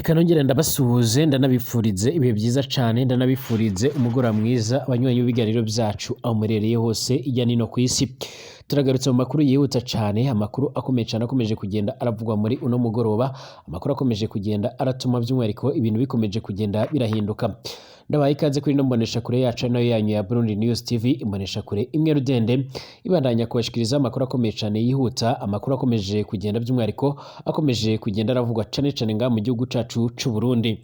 Reka nongere ndabasuhuze ndanabifurize ibihe byiza cane ndanabifurize umugoroba mwiza abanywanyi b'ibiganiro vyacu aho murereye hose irya nino kw'isi. Turagarutse mu makuru yihuta cane, amakuru akomeye cane akomeje kugenda aravugwa muri uno mugoroba, amakuru akomeje kugenda aratuma by'umwihariko ibintu bikomeje kugenda birahinduka. Ndabaye ikaze kuri ino mboneshakure yacu nayo yanyu ya Burundi News TV, imboneshakure imwe rudende ibandanya kubashikiriza amakuru akomeye cane yihuta, amakuru akomeje kugenda by'umwihariko akomeje kugenda aravugwa cane cane ngaha mu gihugu cacu c'u Burundi.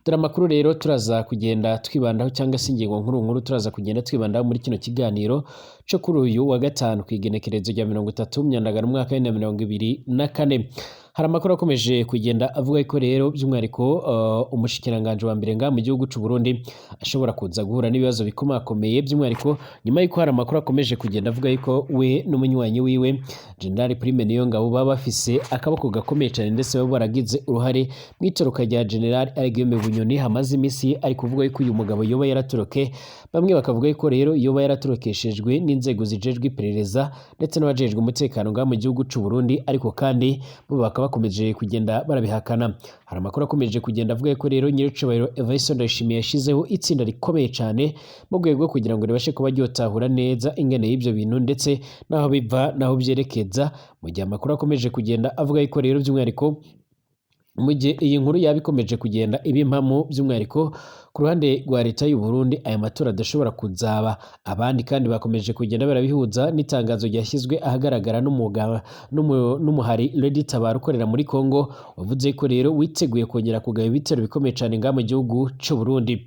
Dore amakuru rero turaza kugenda twibandaho cyangwa se ingingo nkuru turaza kugenda twibandaho muri kino kiganiro cyo kuri uyu wa gatanu kw'igenekerezo rya 30 Myandagano umwaka wa 2024. Hari amakuru akomeje kugenda avuga ko rero by'umwihariko umushikiranganje wa mbere ngaha mu gihugu c'u Burundi ashobora kuza guhura n'ibibazo bikomakomeye by'umwihariko nyuma y'uko hari amakuru akomeje kugenda avuga yuko we n'umunywanyi wiwe General Prime Niyongabo baba bafise akaboko gakomeye cyane ndetse baba baragize uruhare mu itoroka rya General Guillaume Bunyoni hamaze imisi ari kuvuga yuko uyu mugabo yoba yaratoroke, bamwe bakavuga yuko rero yoba yaratorokeshejwe n'inzego zijejwe iperereza ndetse n'abajejwe umutekano ngaha mu gihugu c'u Burundi, ariko kandi bo bakomeje kugenda barabihakana. Hari amakuru akomeje kugenda avuga ko rero Nyiricubahiro Evariste Ndayishimiye yashizeho itsinda rikomeye cyane mu rwego kugira ngo ribashe kuba ryotahura neza ingene y'ivyo bintu ndetse naho biva naho byerekeza, mu gihe amakuru akomeje kugenda avuga ko rero by'umwihariko mu gihe iyi nkuru yabikomeje kugenda ibimpamo by'umwihariko ku ruhande rwa leta y'u Burundi aya matora adashobora kuzaba, abandi kandi bakomeje kugenda barabihuza n'itangazo ryashyizwe ahagaragara n'umuhari Lady Tabara ukorera muri Kongo wavuze ko rero witeguye kongera kugaba ibitero bikomeye cyane ngaha mu gihugu c'u Burundi.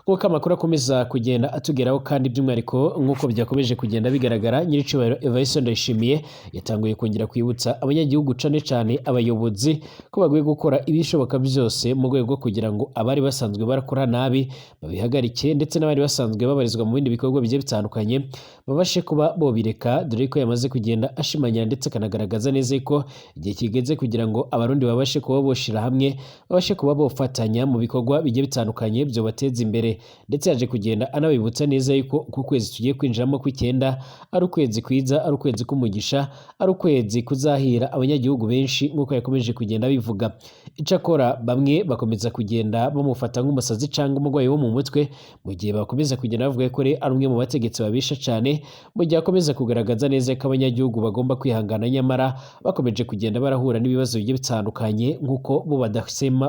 Nk'uko amakuru akomeza kugenda atugeraho kandi by'umwihariko nk'uko byakomeje kugenda bigaragara, Nyiricubahiro Evariste Ndayishimiye yatanguye kongera kwibutsa abanyagihugu cane cane abayobozi ko bagiye gukora ibishoboka byose mu rwego kugira ngo abari basanzwe barakora nabi babihagarike ndetse n'abari basanzwe babarizwa mu bindi bikorwa bigiye bitandukanye babashe kuba bobireka, dore ko yamaze kugenda ashimanya ndetse akanagaragaza neza ko igihe kigeze kugira ngo abarundi babashe kuba boshira hamwe, babashe kuba bofatanya mu bikorwa bigiye bitandukanye byo bateza imbere, ndetse yaje kugenda anabibutsa neza yuko ku kwezi tugiye kwinjiramo kw'icyenda ari ukwezi kwiza, ari ukwezi k'umugisha, ari ukwezi kuzahira abanyagihugu benshi nk'uko yakomeje kugenda bivuga. Icakora bamwe bakomeza kugenda bamufata nk'umusazi cyangwa umurwayi wo mu mutwe, mu gihe bakomeza kugenda bavuga ko ari umwe mu bategetsi babisha cyane, mu gihe akomeza kugaragaza neza ko abanyagihugu bagomba kwihangana, nyamara bakomeje kugenda barahura n'ibibazo bigiye bitandukanye nk'uko bo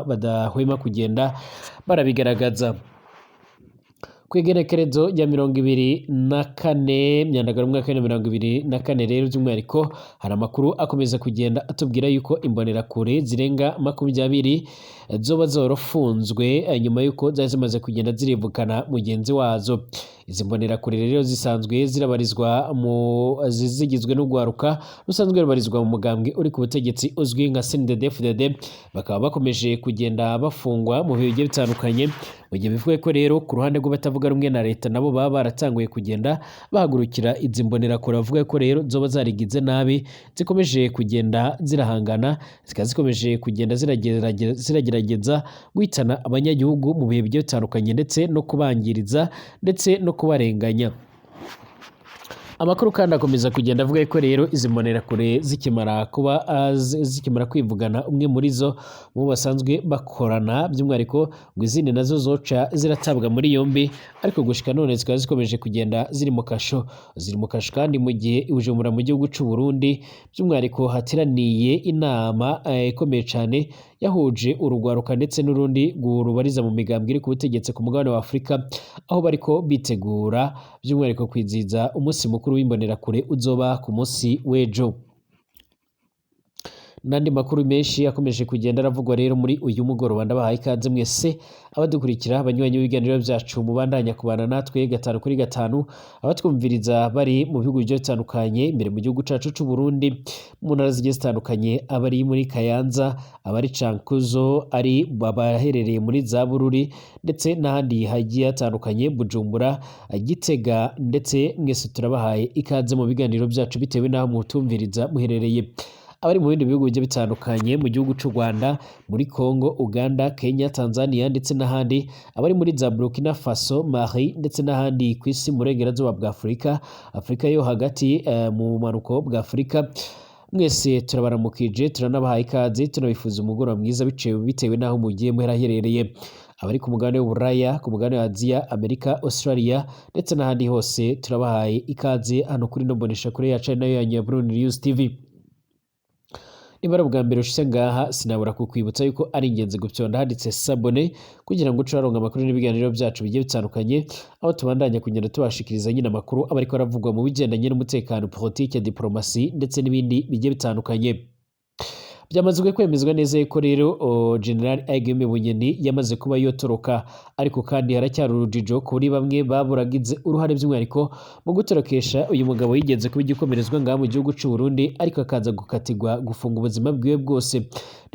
badahwema kugenda barabigaragaza. Kw'igenekerezo rya 24 Myandagano umwaka wa 2024 rero by'umwihariko hari amakuru akomeza kugenda atubwira yuko imbonerakure zirenga 20 zoba zorofunzwe nyuma yuko zari zimaze kugenda zirivukana mugenzi wazo. Izi mbonerakure rero zisanzwe zirabarizwa zigizwe n'ugwaruka rusanzwe rubarizwa mu mugambwe uri ku butegetsi uzwi nka CNDD-FDD, bakaba bakomeje kugenda bafungwa mu bihe bigiye bitandukanye, mu gihe bivuga ko rero ku ruhande rw'abatavuga rumwe na leta nabo baba baratanguye kugenda bahagurukira izi mbonerakure, bavuga ko rero zoba zarigize nabi, zikomeje kugenda zirahangana, zikaba zikomeje kugenda ziragerageza guhitana abanyagihugu mu bihe bigiye bitandukanye ndetse no kubangiriza ndetse no kubarenganya. Amakuru kandi akomeza kugenda avuga ko rero izi mbonerakure zikimara kwivugana umwe muri zo mu basanzwe bakorana, by'umwihariko ngo izindi nazo zoca ziratabwa muri yombi, ariko gushika none zikaba zikomeje kugenda ziri mu kasho kandi mu gihe Bujumbura mu gihugu c'u Burundi by'umwihariko hateraniye inama ikomeye cyane yahuje urugwaruka ndetse n'urundi rubariza mu migambwe iri ku butegetsi ku mugabane wa Afurika, aho bariko bitegura by'umwihariko kwizihiza umunsi mukuru w'imbonerakure uzoba ku munsi w'ejo. N'andi makuru menshi akomeje kugenda aravugwa rero muri uyu mugoroba, ndabahaye ikaze mwese abadukurikira abanywanyi b'ibiganiro byacu mubandanya kubana natwe 5 kuri 5, abatwumviriza bari mu bihugu bigiye bitandukanye imbere mu gihugu cacu c'u Burundi, mu ntara zigiye zitandukanye, abari muri Kayanza, abari Cankuzo, ari baherereye muri za Bururi ndetse n'ahandi hagiye hatandukanye, Bujumbura, Gitega, ndetse mwese turabahaye ikaze mu biganiro byacu bitewe n'aho mutumviriza muherereye. Abari mu bindi bihugu bigiye bitandukanye mu gihugu c'u Rwanda, muri Kongo, Uganda, Kenya, Tanzania ndetse n'ahandi, abari muri za Burkina Faso, Mali ndetse n'ahandi kw'isi mu burengerazuba bwa Afurika yo hagati, mu bumanuko bwa Afurika, mwese turabaramukije turanabahaye ikaze tunabifuza umugoroba mwiza bitewe n'aho mugiye muheraherereye abari ku mugabane w'Uburaya, ku mugabane wa Aziya, Amerika, Australia ndetse n'ahandi hose turabahaye ikaze hano kuri no mboneshakure yacu nayo yanyu ya Burundi News TV. Niba bwa mbere ushitse ngaha sinabura kukwibutsa yuko ari ingenzi gupyonda handitse sabone kugira ngo ucaronka amakuru n'ibiganiro byacu bigiye bitandukanye aho tubandanya kugenda tubashikiriza nyine amakuru aba ariko aravugwa mu bigendanye n'umutekano, politike, diplomasi ndetse n'ibindi bigiye bitandukanye. Byamaze kwemezwa neza ko rero General Aiguime Bunyoni yamaze kuba yotoroka, ariko kandi haracyari urujijo kuri bamwe baburagize uruhare by'umwihariko mu gutorokesha uyu mugabo yigeze kuba igikomerezwa ngaha mu gihugu cy'u Burundi ariko akaza gukatirwa gufunga ubuzima bwiwe bwose.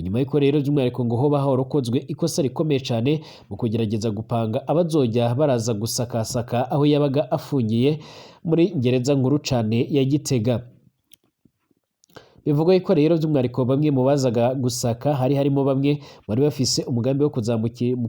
Nyuma y'uko rero by'umwihariko ngo hoba horokozwe ikosa rikomeye cyane mu kugerageza gupanga abazojya baraza gusakasaka aho yabaga afungiye muri gereza nkuru cyane ya Gitega. Bivugwa ko rero by'umwihariko bamwe mu bazaga gusaka harimo bamwe bari bafise umugambi wo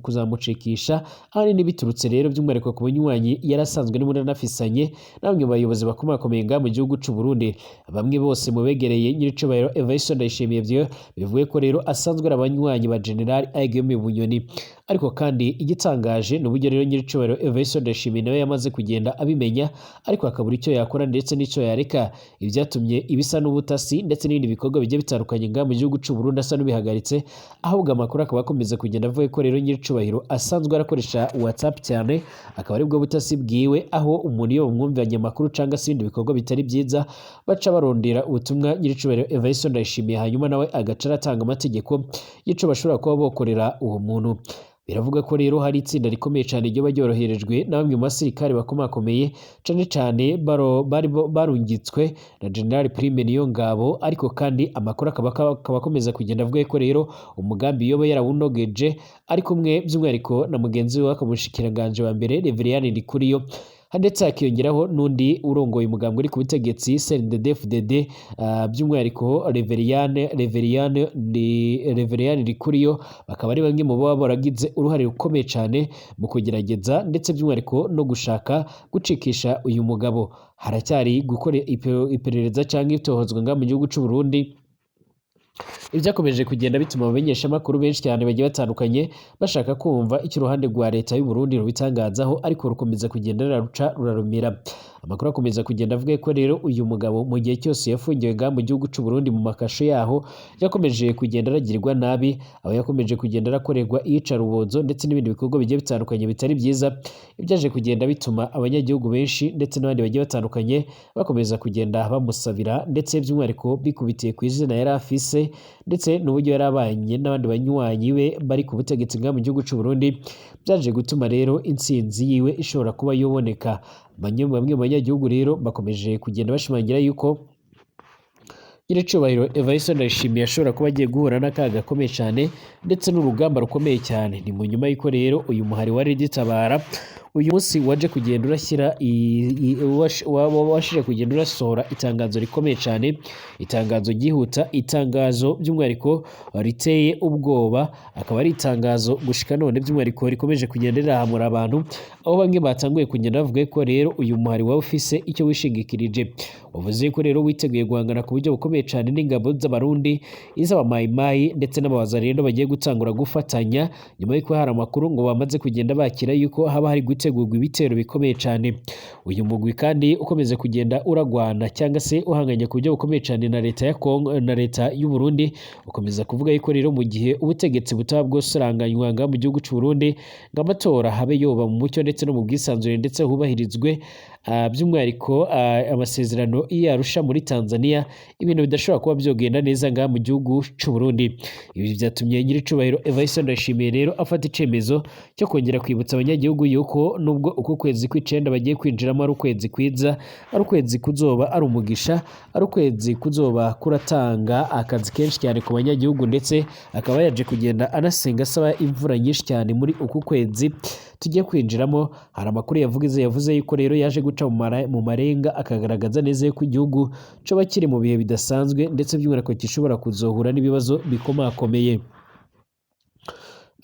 kuzamucikisha, ahanini biturutse rero by'umwihariko ku bunywanyi yarasanzwe n'umunanafisanye na bamwe mu bayobozi bakomakomeye ngaha mu gihugu cy'u Burundi. Bamwe bose mu begereye nyiricubahiro Evariste Ndayishimiye bivuye ko rero asanzwe ari abanywanyi ba General Aiguime Bunyoni, ariko kandi igitangaje ni uburyo rero nyiricubahiro Evariste Ndayishimiye nawe yamaze kugenda abimenya ariko akabura icyo yakora ndetse n'icyo yareka. Ibyatumye ibisa n'ubutasi ndetse n'ibindi bikorwa bigiye bitandukanye ngaha mu gihugu cy'u Burundi asa n'ubihagaritse, ahubwo amakuru akaba akomeza kugenda avuga ko rero nyiricubahiro asanzwe arakoresha WhatsApp cyane, akaba ari bwo butasi bwiwe aho umuntu iyo bamwumvanye amakuru cyangwa se ibindi bikorwa bitari byiza baca barondera ubutumwa nyiricubahiro Evariste Ndayishimiye hanyuma nawe agaca aratanga amategeko y'ico bashobora kuba bokorera uwo muntu. Biravuga ko rero hari itsinda rikomeye cyane ryo baryoroherejwe na bamwe mu basirikare bakomakomeye cyane bari barungitswe na General Prime Niyongabo, ariko kandi amakuru akaba akomeza kugenda avuga ko rero umugambi yoba yarawunogeje ari kumwe by'umwihariko na mugenzi we wakamushikiranganje wa mbere Reverien Ndikuriyo, ndetse hakiyongeraho n'undi urongoye umugambi uri ku butegetsi CNDD-FDD by'umwihariko Reverien Ndikuriyo, bakaba ari bamwe mu baba baragize uruhare rukomeye cyane mu kugerageza ndetse by'umwihariko no gushaka gucikisha uyu mugabo. Haracyari gukora iperereza cyangwa itohozwa ngaha mu gihugu cy'u Burundi, ibyakomeje kugenda bituma abamenyesha amakuru benshi cyane bagiye batandukanye bashaka kumva icyo uruhande rwa leta y'u Burundi rubitangazaho, ariko rukomeza kugenda rurarumira. Amakuru akomeza kugenda avuga ko rero uyu mugabo mu gihe cyose yafungiwe ngaha mu gihugu cy'u Burundi mu makasho yaho yakomeje kugenda aragirirwa nabi, aho yakomeje kugenda arakorerwa iyicarubozo ndetse n'ibindi bikorwa bigiye bitandukanye bitari byiza, ibyaje kugenda bituma abanyagihugu benshi ndetse n'abandi bagiye batandukanye bakomeza kugenda bamusabira, ndetse by'umwihariko bikubitiye ku izina yari afise ndetse n'uburyo yari abanye n'abandi banywanyi be bari ku butegetsi ngaha mu gihugu cy'u Burundi, byaje gutuma rero intsinzi yiwe ishobora kuba yoboneka. Bamwe mu banyagihugu rero bakomeje kugenda bashimangira yuko nyiricubahiro Evariste Ndayishimiye ashobora kuba agiye guhura n'akaga gakomeye cyane ndetse n'urugamba rukomeye cyane. Ni mu nyuma y'uko rero uyu muhari wa Tabara uyu munsi waje kugenda urashyira washije kugenda urasohora itangazo rikomeye cyane, itangazo ryihuta, itangazo by'umwihariko riteye ubwoba, akaba ari itangazo gushika none by'umwihariko rikomeje kugenda rirahamura abantu, aho bamwe batanguye kugenda bavuga ko rero uyu muhari wawe ufise icyo wishingikirije. Wavuze ko rero witeguye guhangana ku buryo bukomeye cyane n'ingabo z'abarundi, iz'abamayimayi ndetse n'abawazarendo bagiye gutangura gufatanya, nyuma y'uko hari amakuru ngo bamaze kugenda bakira yuko haba hari gutegurwa ibitero bikomeye cyane. Uyu mugwi kandi ukomeze kugenda uragwana cyangwa se uhanganye ku buryo bukomeye cyane na leta ya Kongo na leta y'u Burundi, ukomeza kuvuga yuko rero mu gihe ubutegetsi butaba bwose uranganywa ngaha mu gihugu cy'u Burundi ngo amatora habe yoba mu mucyo ndetse no mu bwisanzure ndetse hubahirizwe by'umwihariko amasezerano y'Arusha muri Tanzania, ibintu bidashobora kuba byogenda neza ngaha mu gihugu cy'u Burundi. Ibi byatumye nyiricubahiro Evariste Ndayishimiye rero afata icemezo cyo kongera kwibutsa abanyagihugu yuko nubwo uko kwezi kw'icenda bagiye kwinjiramo ari ukwezi kwiza, ari ukwezi kuzoba ari umugisha, ari ukwezi kuzoba kuratanga akazi kenshi cyane ku banyagihugu, ndetse akaba yaje kugenda anasenga asaba imvura nyinshi cyane muri uku kwezi tugiye kwinjiramo. Hari amakuru yavuze yuko rero yaje guca mu marenga akagaragaza neza ko igihugu coba kiri mu bihe bidasanzwe ndetse by'umwihariko gishobora kuzohura n'ibibazo bikomakomeye.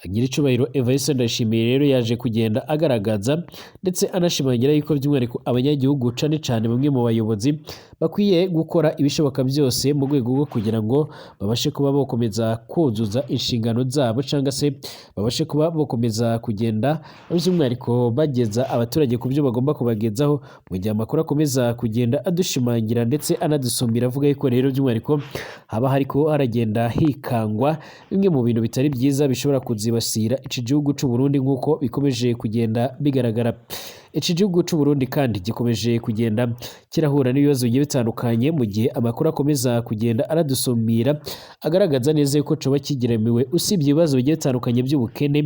Nyiricubahiro Evariste Ndayishimiye rero yaje kugenda agaragaza ndetse anashimangira yuko by'umwihariko abanyagihugu cane bamwe mu bayobozi bakwiye gukora ibishoboka byose mu rwego rwo kugira ngo babashe kuba bokomeza kuzuza inshingano zabo cyangwa se babashe kuba bokomeza kugenda by'umwihariko bageza abaturage ku byo bagomba kubagezaho mu gihe amakuru akomeza kugenda adushimangira ndetse anadusumira avuga yuko rero by'umwihariko haba hariko haragenda hikangwa bimwe mu bintu bitari byiza bishobora kuzibasira iki gihugu cy'u Burundi nk'uko bikomeje kugenda bigaragara. Iki gihugu cy'u Burundi kandi gikomeje kugenda kirahura n'ibibazo bigiye bitandukanye mu gihe amakuru akomeza kugenda aradusumira agaragaza neza yuko coba kigeramiwe usibye ibibazo bigiye bitandukanye by'ubukene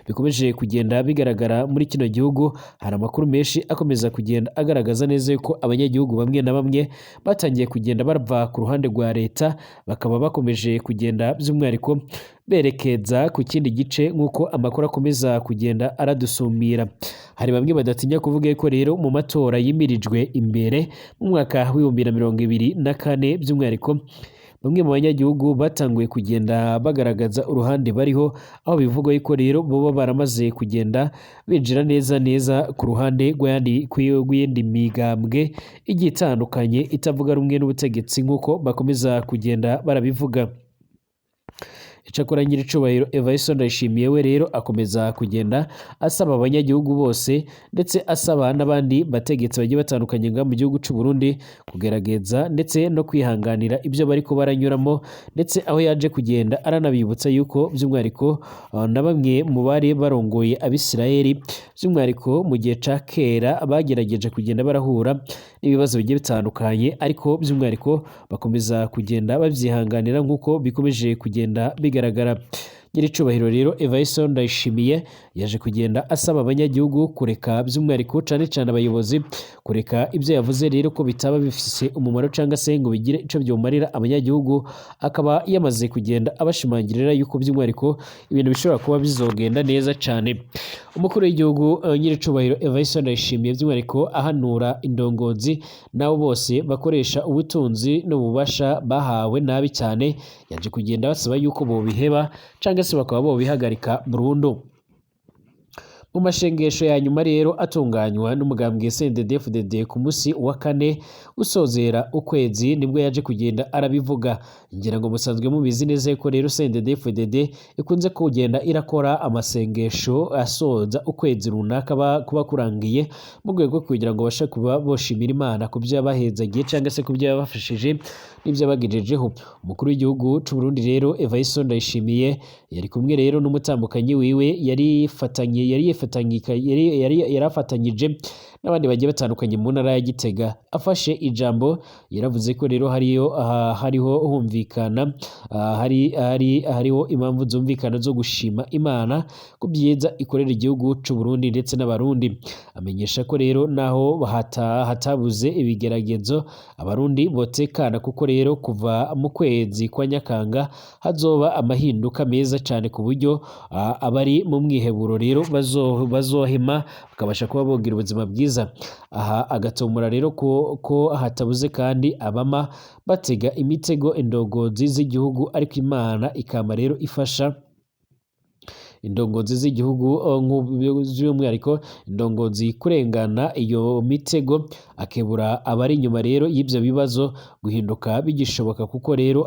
bikomeje kugenda bigaragara muri kino gihugu. Hari amakuru menshi akomeza kugenda agaragaza neza yuko abanyagihugu bamwe na bamwe batangiye kugenda bava ku ruhande rwa leta bakaba bakomeje kugenda by'umwihariko berekeza ku kindi gice nk'uko amakuru akomeza kugenda aradusumira. Hari bamwe badatinya kuvuga ko rero mu matora yimirijwe imbere mu mwaka w'2024 by'umwihariko bamwe mu banyagihugu batanguye kugenda bagaragaza uruhande bariho, aho bivugwa yuko rero boba baramaze kugenda binjira neza ku ruhande rw'iyindi migambwe igiye itandukanye itavuga rumwe n'ubutegetsi nk'uko bakomeza kugenda barabivuga. Icyakora nyiricubahiro Evariste Ndayishimiye we rero akomeza kugenda asaba abanyagihugu bose ndetse asaba n'abandi bategetsi bagiye batandukanye nga mu gihugu cy'u Burundi kugerageza ndetse no kwihanganira ibyo bariko baranyuramo, ndetse aho yaje kugenda aranabibutsa yuko by'umwihariko na bamwe mu bari barongoye Abisirayeli by'umwihariko mu gihe ca kera bagerageje kugenda barahura n'ibibazo bigiye bitandukanye, ariko by'umwihariko bakomeza kugenda babyihanganira nk'uko bikomeje kugenda bigaragara. Nyiricubahiro rero Evariste Ndayishimiye yaje kugenda asaba abanyagihugu kureka by'umwihariko cyane abayobozi kureka ibyo yavuze rero ko bitaba bifise umumaro cyangwa se ngo bigire ico byomarira abanyagihugu. Akaba yamaze kugenda abashimangirira yuko by'umwihariko ibintu bishobora kuba bizogenda neza cyane. Umukuru w'igihugu nyiricubahiro Evariste Ndayishimiye by'umwihariko ahanura indongozi nabo bose bakoresha ubutunzi n'ububasha bahawe nabi cyane, yaje kugenda basaba yuko bobiheba cyangwa se bakaba bobihagarika burundu. Mu mashengesho ya nyuma rero atunganywa n'umugambwe CNDD-FDD ku musi wa kane usozera ukwezi nibwo yaje kugenda arabivuga. Ngira ngo musanzwe mubizi neza ko rero CNDD-FDD ikunze kugenda irakora amasengesho asoza ukwezi runaka kuba kurangiye mu rwego kugira ngo bashe kuba boshimira Imana ku byo yabahezagiye cyangwa se ku byo yabafashije n'ibyo yabagejejeho. Umukuru w'igihugu cy'u Burundi rero Evariste Ndayishimiye yari kumwe rero n'umutambukanyi wiwe yarafatanyije n'abandi bagiye batandukanye mu ntara ya Gitega. Afashe ijambo yaravuze ko rero hariho humvikana hariho impamvu zumvikana zo gushima Imana ku byiza ikorera igihugu cy'u Burundi ndetse n'abarundi. Amenyesha ko rero naho hatabuze ibigeragezo abarundi botekana, kuko rero kuva mu kwezi kwa Nyakanga hazoba amahinduka meza cyane ku buryo abari mu mwiheburo rero bazohema bakabasha kuba bogira ubuzima bwiza. Aha agatomura rero ko hatabuze kandi abama batega imitego indongozi z'igihugu, ariko Imana ikama rero ifasha indongozi z'igihugu by'umwihariko indongozi kurengana iyo mitego, akebura abari inyuma rero y'ibyo bibazo guhinduka bigishoboka, kuko rero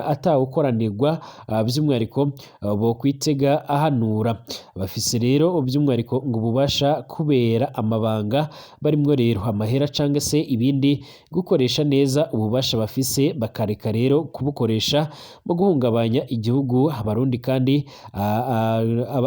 atawukoranirwa by'umwihariko bo kwitega ahanura. Bafise rero by'umwihariko ngo ububasha kubera amabanga barimwo rero amahera cyangwa se ibindi gukoresha neza ububasha bafise, bakareka rero kubukoresha mu guhungabanya igihugu. Abarundi kandi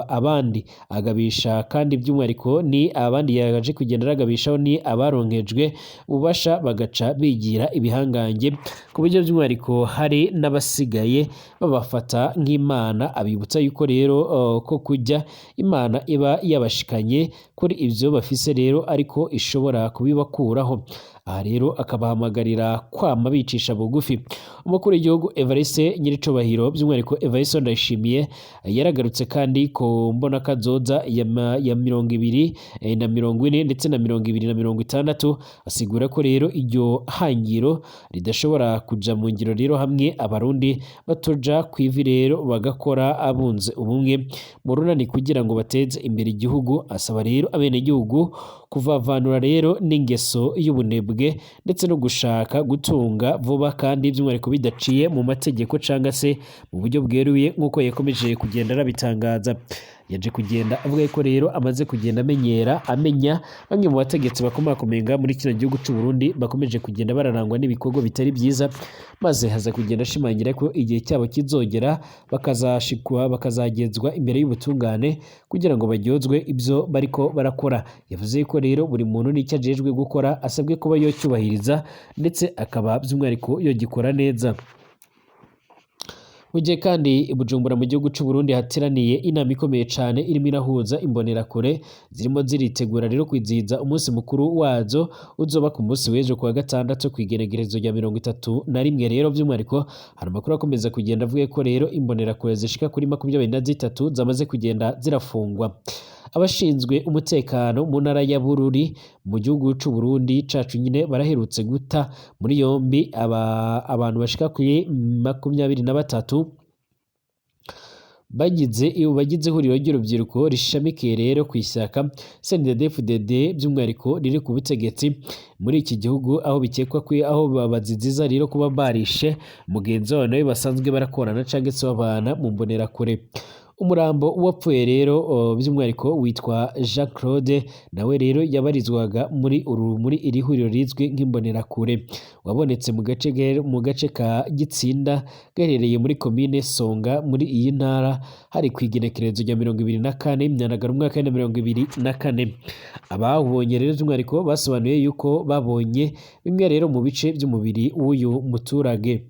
abandi agabisha kandi by'umwihariko ni abandi yaje kugenda aragabishaho ni abaronkejwe ububasha bagaca bigira ibihangange, ku buryo by'umwihariko hari n'abasigaye babafata nk'Imana. Abibutsa yuko rero ko kujya Imana iba yabashikanye kuri ibyo bafise rero ariko ishobora kubibakuraho. aha rero akabahamagarira kwama bicisha bugufi. Umukuru w'igihugu Evariste Nyiricubahiro by'umwihariko Evariste Ndayishimiye yaragarutse kandi ku mbona kazoza ya 2040 ndetse na 2060, asigura ko rero iryo hangiro ridashobora kuja mu ngiro rero hamwe abarundi batoja kwivi rero bagakora abunze ubumwe mu runani kugira ngo bateze imbere igihugu. Asaba rero abenegihugu kuvavanura rero n'ingeso y'ubunebwe ndetse no gushaka gutunga vuba kandi by'umwihariko bidaciye mu mategeko cyangwa se mu buryo bweruye nk'uko yakomeje kugenda arabitangaza. Yaje kugenda avuga ko rero amaze kugenda amenya bamwe mu bategetsi bakomakomenga muri kino gihugu cy'u Burundi bakomeje kugenda bararangwa n'ibikorwa bitari byiza, maze haza kugenda ashimangira ko igihe cyabo kizogera bakazagezwa imbere y'ubutungane kugira ngo baryozwe ibyo bariko barakora. Yavuze ko rero buri muntu n'icyo ajejwe gukora asabwe kuba yocyubahiriza ndetse akaba by'umwihariko yogikora neza. Mu gihe kandi i Bujumbura mu gihugu cy'u Burundi hateraniye inama ikomeye cyane irimo irahuza imbonerakure zirimo ziritegura rero kwizihiza umunsi mukuru wazo uzoba ku munsi w'ejo kuwa gatandatu ku igenekerezo rya 31. Rero by'umwihariko hari amakuru akomeza kugenda avuga ko rero imbonerakure zishika kuri 23 zamaze kugenda zirafungwa. Abashinzwe umutekano mu ntara ya Bururi mu gihugu cy'u Burundi cacu nyine baraherutse guta muri yombi abantu bashika kuri 23 bagize ihuriro ry'urubyiruko rishamikiye rero ku ishyaka CNDD-FDD by'umwihariko riri ku butegetsi muri iki gihugu, aho bikekwa ko aho baziziza rero kuba barishe mugenzi wabo nawe basanzwe barakorana cyangwa se babana mu mbonerakure. Umurambo wapfuye rero by'umwihariko witwa Jean Claude nawe rero yabarizwaga muri iri huriro rizwi nk'imbonerakure, wabonetse mu gace ka Gitsinda gaherereye muri komine Songa muri iyi ntara hari ku igenekerezo rya 24 Myandagaro umwaka wa 2024. Abawubonye rero by'umwihariko basobanuye yuko babonye bimwe rero mu bice by'umubiri w'uyu muturage.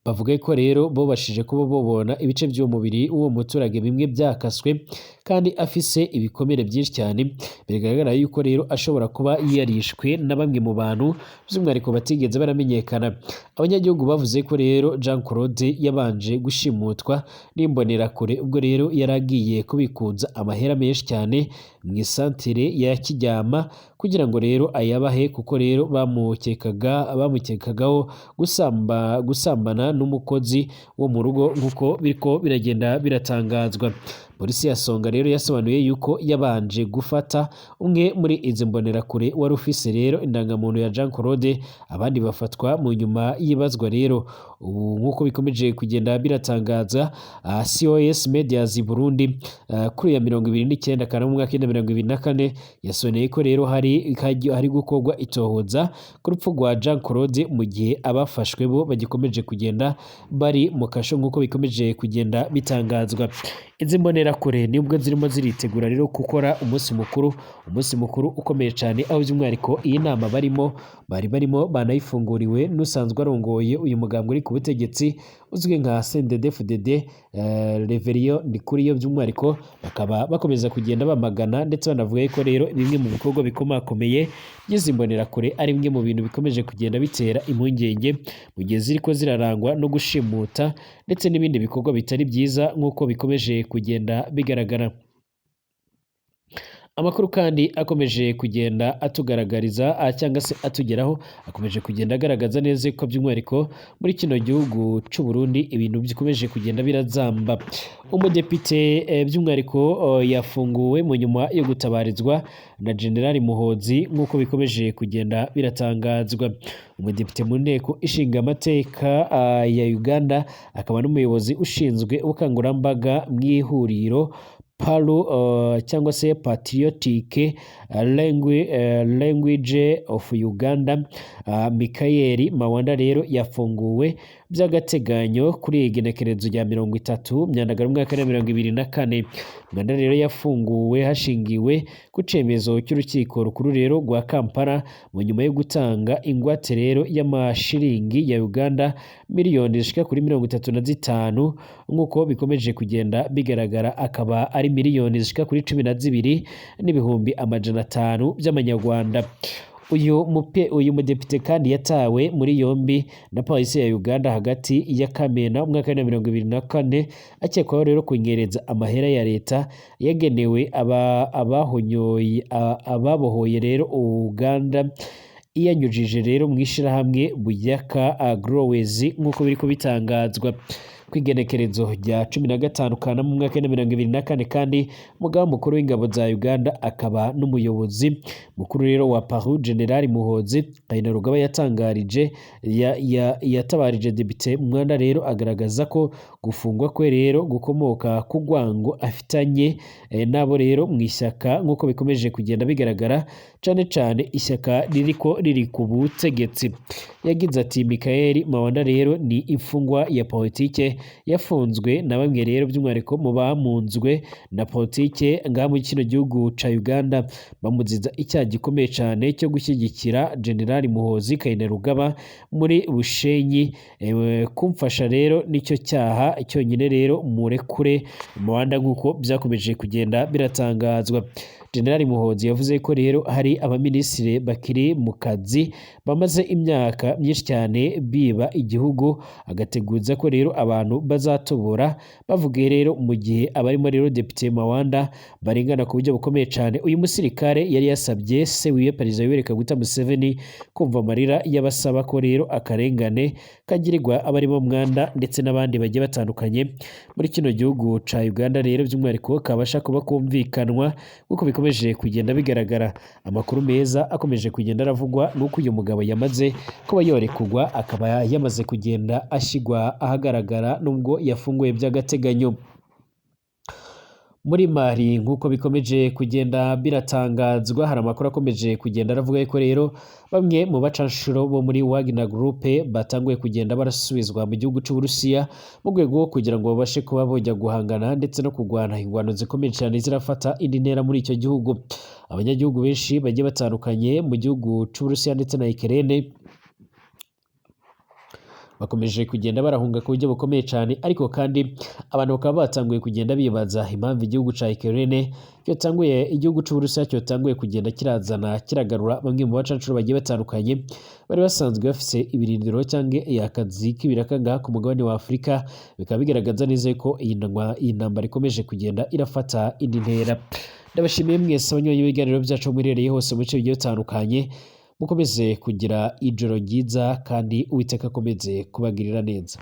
Bavuga ko rero bo bashije kuba bobona ibice by'umubiri w'uwo muturage bimwe byakaswe kandi afise ibikomere byinshi cyane, bigaragara yuko rero ashobora kuba yarishwe na bamwe mu bantu by'umwihariko batigeze baramenyekana. Abanyagihugu bavuze ko rero Jean Claude yabanje gushimutwa n'imbonerakure ubwo rero yaragiye kubikuza amahera menshi cyane mu isantere ya Kiryama kugira ngo rero ayabahe, kuko rero bamukekagaho gusambana n'umukozi wo mu rugo nk'uko biriko biragenda biratangazwa. Polisi ya Songa rero yasobanuye yuko yabanje gufata umwe muri izi mbonerakure wari ufise rero indangamuntu ya Jean Claude, abandi bafatwa mu nyuma y'ibazwa rero. Ubu nk'uko bikomeje kugenda biratangaza COS Medias Burundi kuri ya 29 Kanama mu mwaka wa 2024 yasoneye ko rero hari gukorwa itohoza ku rupfu rwa Jean Claude mu gihe abafashwe bo bagikomeje kugenda bari mu kasho nk'uko bikomeje kugenda bitangazwa. Izi mbonerakure nibwo zirimo ziritegura rero gukora umunsi mukuru ukomeye cyane, aho by'umwihariko iyi nama bari barimo banayifunguriwe n'usanzwe arongoye uyu mugambwe uri ku butegetsi uzwi nka CNDD-FDD Reverien Ndikuriyo. By'umwihariko bakaba bakomeza kugenda bamagana ndetse banavuga ko rero bimwe mu bikorwa bikomakomeye by'izi mbonerakure ari bimwe mu bintu bikomeje kugenda bitera impungenge mu gihe ziriko zirarangwa no gushimuta ndetse n'ibindi bikorwa bitari byiza nk'uko bikomeje kugenda bigaragara. Amakuru kandi akomeje kugenda atugaragariza cyangwa se atugeraho akomeje kugenda agaragaza neza ko by'umwihariko muri kino gihugu cy'u Burundi ibintu bikomeje kugenda birazamba. Umudepite by'umwihariko yafunguwe mu nyuma yo gutabarizwa na General Muhozi nk'uko bikomeje kugenda biratangazwa. Umudepite mu nteko ishinga amateka ya Uganda akaba n'umuyobozi ushinzwe ubukangurambaga mu ihuriro PALU cyangwa se Patriotic Language of Uganda, Michael Mawanda rero yafunguwe by'agateganyo kuri igenekerezo rya 30 Myandagaro umwaka wa 2024. Uganda rero yafunguwe hashingiwe ku cemezo cy'urukiko rukuru rero rwa Kampala mu nyuma yo gutanga ingwate rero y'amashiringi ya Uganda miliyoni zishika kuri 35 nk'uko bikomeje kugenda bigaragara, akaba ari miliyoni zishika kuri 12 n'ibihumbi amajana 5 by'amanyarwanda. Uyu mudepite kandi yatawe muri yombi na polisi ya Uganda hagati ya Kamena umwaka wa 2024 akekwaho rero kunyereza amahera ya leta yagenewe ababohoye rero Uganda iyanyujije rero mu ishirahamwe Buyaka Growers nk'uko biriko bitangazwa kw'igenekerezo rya 15 Kanama mu mwaka wa 2024 kandi umugaba mukuru w'ingabo za Uganda akaba n'umuyobozi mukuru rero wa Paru General Muhozi Kainerugaba yatangarije yatabarije depite Mwanda rero agaragaza ko gufungwa kwe rero gukomoka ku rwango afitanye nabo rero mu ishyaka nk'uko bikomeje kugenda bigaragara cane ishyaka riri ku butegetsi. Yagize ati Michael Mawanda rero ni imfungwa ya politike yafunzwe na bamwe rero by'umwihariko mu bamunzwe na politike ngaha mu kino gihugu ca Uganda bamuziza icyaha gikomeye cyane cyo gushyigikira General Muhozi Kainerugaba muri Bushenyi. Kumfasha rero nicyo cyaha cyonyine rero murekure Mawanda nk'uko byakomeje kugenda biratangazwa. General Muhozi yavuze ko rero hari abaminisitiri bakiri mu kazi bamaze imyaka myinshi cyane biba igihugu, agateguza ko rero abantu bazatobora bavuge rero mu gihe abarimo rero Depite Mawanda barengana ku buryo bukomeye cyane. Uyu musirikare yari yasabye se wiwe Perezida Yoweri Kaguta Museveni kumva amarira y'abasaba ko rero akarengane kagirirwa abarimo Mwanda ndetse n'abandi bagiye batandukanye muri kino gihugu ca Uganda rero by'umwihariko kabasha kuba kumvikanwa kuko bikomeje kugenda bigaragara. Amakuru meza akomeje kugenda aravugwa nuko uyu mugabo yamaze kuba yorekugwa, akaba yamaze kugenda ashigwa ahagaragara nubwo yafunguye by'agateganyo. Muri Mali nk'uko bikomeje kugenda biratangazwa, hari amakuru akomeje kugenda aravuga ko rero bamwe mu bacanshuro bo muri Wagner Group batanguye kugenda barasubizwa mu gihugu cy'Uburusiya mu rwego rwo kugira ngo babashe kuba bojya guhangana ndetse no kurwana ingwano zikomeye cyane zirafata indi ntera muri icyo gihugu. Abanyagihugu benshi bagiye batandukanye mu gihugu cy'Uburusiya ndetse na Ukraine bakomeje kugenda barahunga ku buryo bukomeye cyane, ariko kandi abantu bakaba batanguye kugenda bibaza impamvu igihugu ca Ukraine igihugu cy'Uburusiya cyotanguye kugenda kirazana kiragarura bamwe mu bacancuro bagiye batandukanye bari basanzwe bafise ibirindiro cyangwa akazi k'ibiraka ngaha ku mugabane wa Afurika. Bikaba bigaragaza neza ko iyi ntambara ikomeje kugenda irafata indi ntera. Ndabashimiye mwese abanywanyi b'ibiganiro byacu murereye hose mu bice bigiye bitandukanye, mukomeze kugira ijoro ryiza kandi Uwiteka akomeze kubagirira neza.